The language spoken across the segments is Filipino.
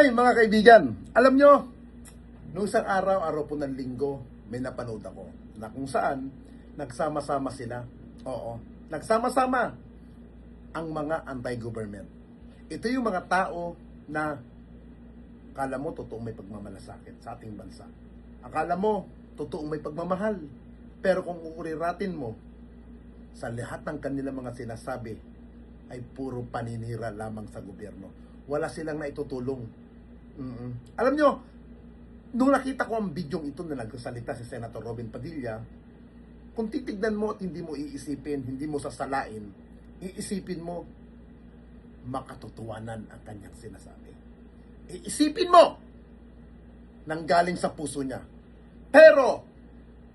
Hi mga kaibigan, alam nyo, noong isang araw po ng linggo, may napanood ako na kung saan nagsama-sama sila. Oo, nagsama-sama ang mga anti-government. Ito yung mga tao na akala mo totoong may pagmamalasakit sa ating bansa. Akala mo totoong may pagmamahal. Pero kung uuriratin mo, sa lahat ng kanilang mga sinasabi ay puro paninira lamang sa gobyerno. Wala silang naitutulong. Alam nyo, nung nakita ko ang bidyong ito na nagsasalita si Senator Robin Padilla, kung titignan mo at hindi mo iisipin, hindi mo sasalain, iisipin mo, makatotohanan ang kanyang sinasabi. Iisipin mo, nanggaling sa puso niya. Pero,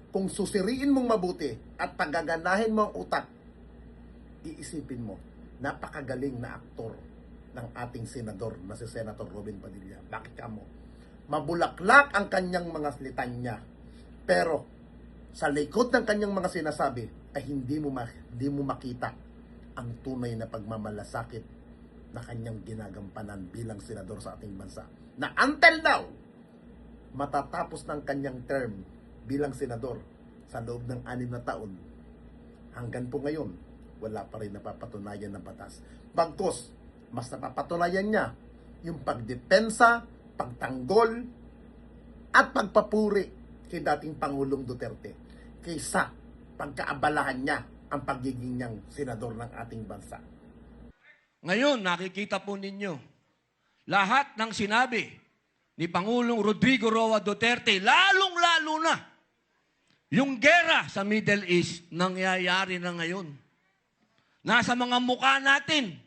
kung susiriin mong mabuti at pagaganahin mo ang utak, iisipin mo, napakagaling na aktor ng ating senador na si Senator Robin Padilla. Bakit ka mo? Mabulaklak ang kanyang mga litanya. Pero sa likod ng kanyang mga sinasabi ay hindi mo makita ang tunay na pagmamalasakit na kanyang ginagampanan bilang senador sa ating bansa. Na until now, matatapos ng kanyang term bilang senador sa loob ng 6 na taon, hanggang po ngayon, wala pa rin napapatunayan ng batas. Bagkus, mas napapatunayan niya yung pagdepensa, pagtanggol, at pagpapuri kay dating Pangulong Duterte kaysa pagkaabalahan niya ang pagiging niyang senador ng ating bansa. Ngayon, nakikita po ninyo, lahat ng sinabi ni Pangulong Rodrigo Roa Duterte, lalong-lalo na yung gera sa Middle East, nangyayari na ngayon. Nasa mga mukha natin,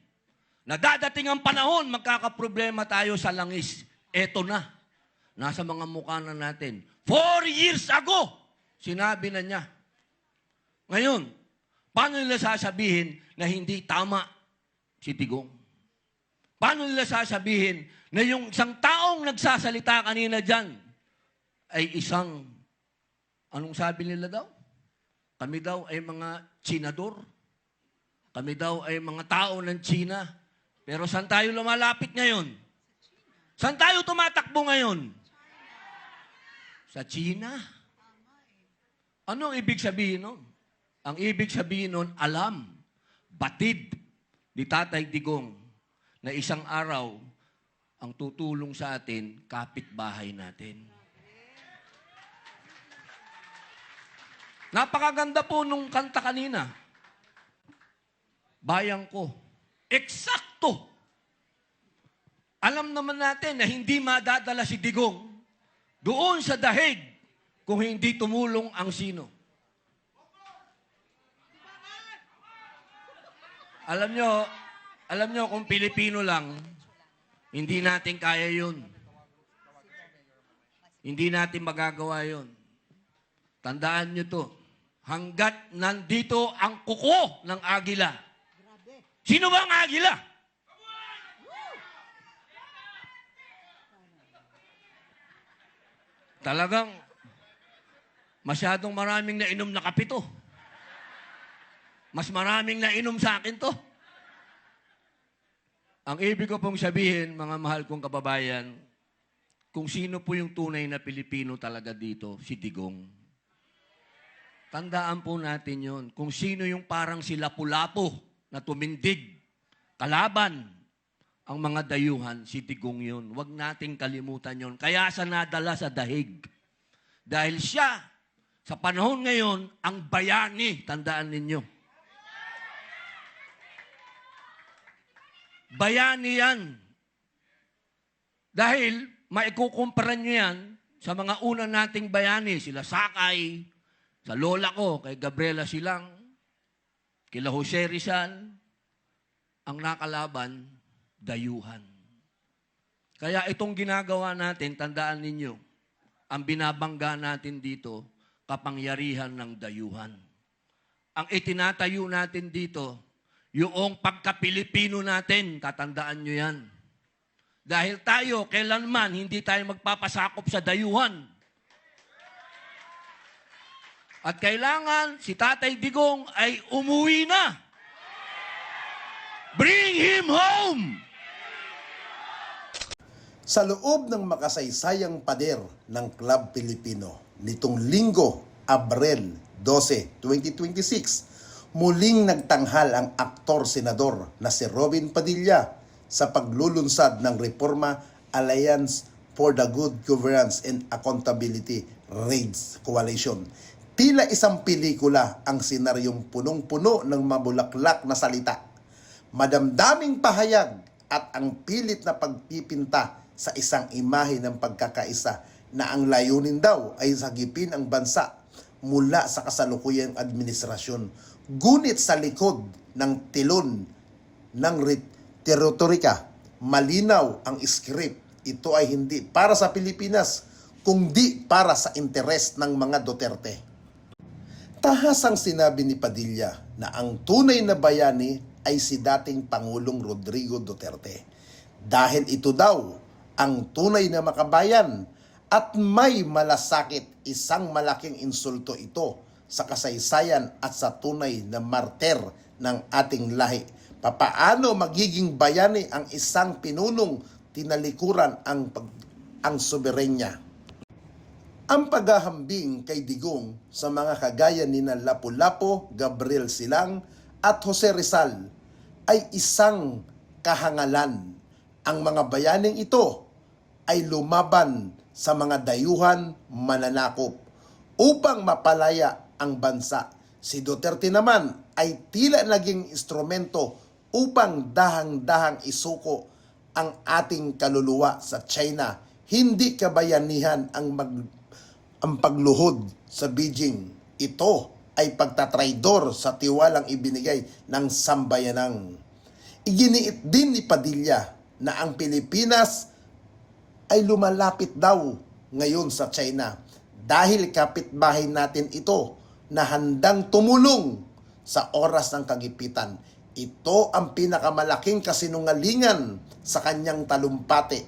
na dadating ang panahon, magkakaproblema tayo sa langis. Eto na. Nasa mga mukha na natin. 4 years ago, sinabi na niya. Ngayon, paano nila sasabihin na hindi tama si Digong? Paano nila sasabihin na yung isang taong nagsasalita kanina dyan ay isang, anong sabi nila daw? Kami daw ay mga Chinador. Kami daw ay mga tao ng China. Pero saan tayo lumalapit ngayon? Saan tayo tumatakbo ngayon? Sa China. Ano ang ibig sabihin nun? Ang ibig sabihin nun, alam, batid ni Tatay Digong na isang araw ang tutulong sa atin, kapitbahay natin. Napakaganda po nung kanta kanina. Bayan ko. Eksakto. Alam naman natin na hindi madadala si Digong doon sa dahig kung hindi tumulong ang sino. Alam nyo kung Pilipino lang, hindi natin kaya yun. Hindi natin magagawa yun. Tandaan nyo to. Hanggat nandito ang kuko ng agila. Sino ba ang agila? Talagang masyadong maraming nainom na kape to. Mas maraming nainom sa akin to. Ang ibig ko pong sabihin, mga mahal kong kababayan, kung sino po yung tunay na Pilipino talaga dito, si Digong. Tandaan po natin yon. Kung sino yung parang si Lapu-Lapu na tumindig, kalaban ang mga dayuhan, si Digong yun. Huwag nating kalimutan yon. Kaya sa nadala sa dahig. Dahil siya, sa panahon ngayon, ang bayani, tandaan ninyo. Bayani yan. Dahil, maikukumpara nyo yan sa mga una nating bayani, sila Sakay, sa lola ko, kay Gabriela Silang, kila Jose Rizal, ang nakalaban, dayuhan. Kaya itong ginagawa natin, tandaan ninyo, ang binabangga natin dito, kapangyarihan ng dayuhan. Ang itinatayo natin dito, yung pagka-Pilipino natin, tatandaan nyo yan. Dahil tayo, kailanman, hindi tayo magpapasakop sa dayuhan. At kailangan si Tatay Digong ay umuwi na. Bring him home! Sa loob ng makasaysayang pader ng Club Pilipino nitong Linggo, Abril 12, 2026, muling nagtanghal ang aktor-senador na si Robin Padilla sa paglulunsad ng Reforma Alliance for the Good Governance and Accountability Raids Coalition. Tila isang pelikula ang senaryong punong-puno ng mabulaklak na salita, madamdaming pahayag at ang pilit na pagpipinta sa isang imahe ng pagkakaisa na ang layunin daw ay sagipin ang bansa mula sa kasalukuyang administrasyon. Ngunit sa likod ng tilon ng retorika, malinaw ang script. Ito ay hindi para sa Pilipinas, kundi para sa interes ng mga Duterte. Tahasang sinabi ni Padilla na ang tunay na bayani ay si dating Pangulong Rodrigo Duterte. Dahil ito daw ang tunay na makabayan at may malasakit, isang malaking insulto ito sa kasaysayan at sa tunay na martir ng ating lahi. Papaano magiging bayani ang isang pinunong tinalikuran ang soberenya? Ang paghahambing kay Digong sa mga kagaya ni Lapu-Lapu, Gabriel Silang at Jose Rizal ay isang kahangalan. Ang mga bayaning ito ay lumaban sa mga dayuhan mananakop upang mapalaya ang bansa. Si Duterte naman ay tila naging instrumento upang dahang-dahang isuko ang ating kaluluwa sa China. Hindi kabayanihan ang pagluhod sa Beijing. Ito ay pagtatraidor sa tiwalang ibinigay ng sambayanang. Iginiit din ni Padilla na ang Pilipinas ay lumalapit daw ngayon sa China dahil kapitbahay natin ito na handang tumulong sa oras ng kagipitan. Ito ang pinakamalaking kasinungalingan sa kanyang talumpati.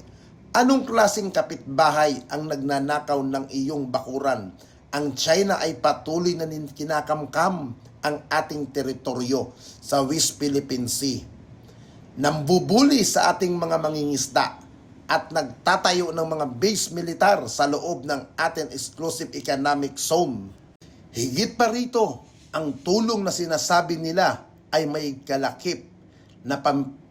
Anong klaseng kapitbahay ang nagnanakaw ng iyong bakuran? Ang China ay patuloy na kinakamkam ang ating teritoryo sa West Philippine Sea. Nambubuli sa ating mga mangingisda at nagtatayo ng mga base militar sa loob ng ating exclusive economic zone. Higit pa rito, ang tulong na sinasabi nila ay may kalakip na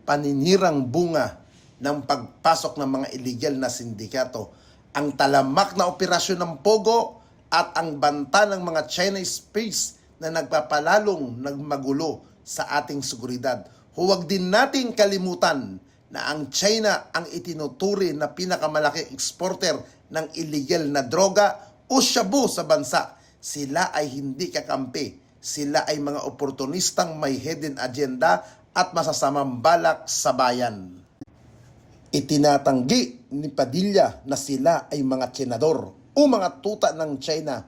paninirang bunga ng pagpasok ng mga illegal na sindikato, ang talamak na operasyon ng Pogo at ang banta ng mga Chinese space na nagpapalalong nagmagulo sa ating seguridad. Huwag din nating kalimutan na ang China ang itinuturi na pinakamalaking exporter ng illegal na droga o shabu sa bansa. Sila ay hindi kakampi. Sila ay mga oportunistang may hidden agenda at masasamang balak sa bayan. Itinatanggi ni Padilla na sila ay mga senador o mga tuta ng China.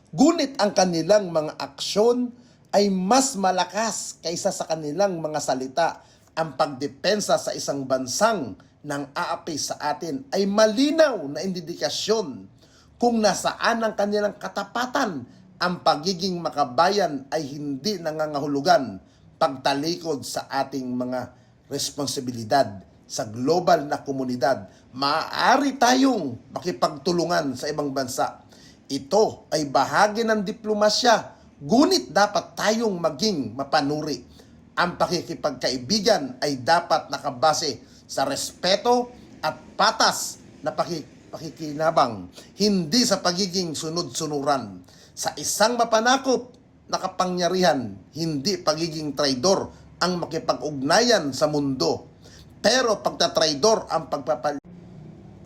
Ngunit ang kanilang mga aksyon ay mas malakas kaysa sa kanilang mga salita. Ang pagdepensa sa isang bansang nang aapi sa atin ay malinaw na indikasyon kung nasaan ang kanilang katapatan. Ang pagiging makabayan ay hindi nangangahulugan pagtalikod sa ating mga responsibilidad sa global na komunidad. Maaari tayong makipagtulungan sa ibang bansa. Ito ay bahagi ng diplomasya, ngunit dapat tayong maging mapanuri. Ang pakikipagkaibigan ay dapat nakabase sa respeto at patas na pakikinabang, hindi sa pagiging sunod-sunuran. Sa isang mapanakop na kapangyarihan, hindi pagiging traidor ang makipag-ugnayan sa mundo, pero pagtatraidor ang pagpapalit.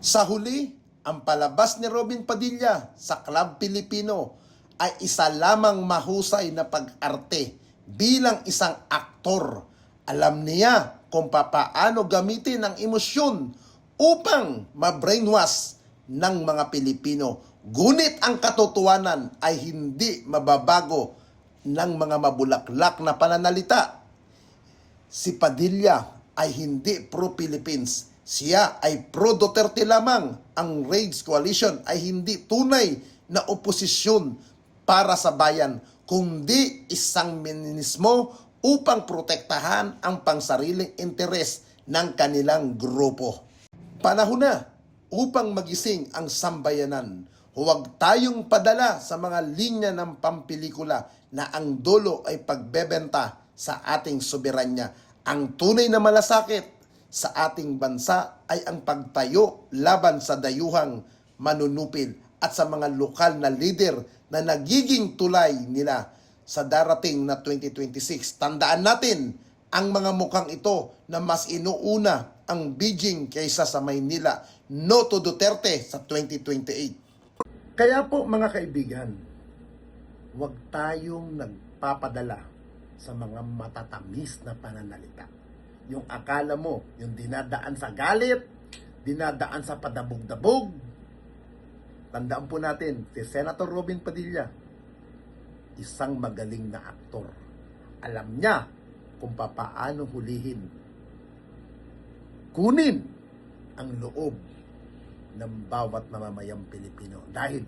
Sa huli, ang palabas ni Robin Padilla sa Club Pilipino ay isa lamang mahusay na pag-arte bilang isang aktor. Alam niya kung paano gamitin ang emosyon upang ma-brainwash ng mga Pilipino. Ngunit ang katotohanan ay hindi mababago ng mga mabulaklak na pananalita. Si Padilla ay hindi pro-Philippines. Siya ay pro-Duterte lamang. Ang Raids Coalition ay hindi tunay na oposisyon para sa bayan, kundi isang meninismo upang protektahan ang pangsariling interes ng kanilang grupo. Panahon na upang magising ang sambayanan. Huwag tayong padala sa mga linya ng pampelikula na ang dulo ay pagbebenta sa ating soberanya. Ang tunay na malasakit sa ating bansa ay ang pagtayo laban sa dayuhang manunupil at sa mga lokal na leader na nagiging tulay nila sa darating na 2026. Tandaan natin ang mga mukhang ito na mas inuuna ang Beijing kaysa sa Maynila. No to Duterte sa 2028. Kaya po mga kaibigan, huwag tayong nagpapadala sa mga matatamis na pananalita. Yung akala mo, yung dinadaan sa galit, dinadaan sa padabog-dabog. Tandaan po natin, si Senator Robin Padilla, isang magaling na aktor. Alam niya kung papaano hulihin, kunin ang loob ng bawat mamamayang Pilipino. Dahil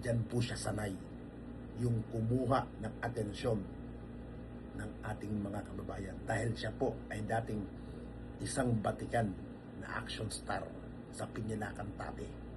dyan po siya sanay, yung kumuha ng atensyon ng ating mga kababayan. Dahil siya po ay dating isang batikan na action star sa Pinilakan Tabi.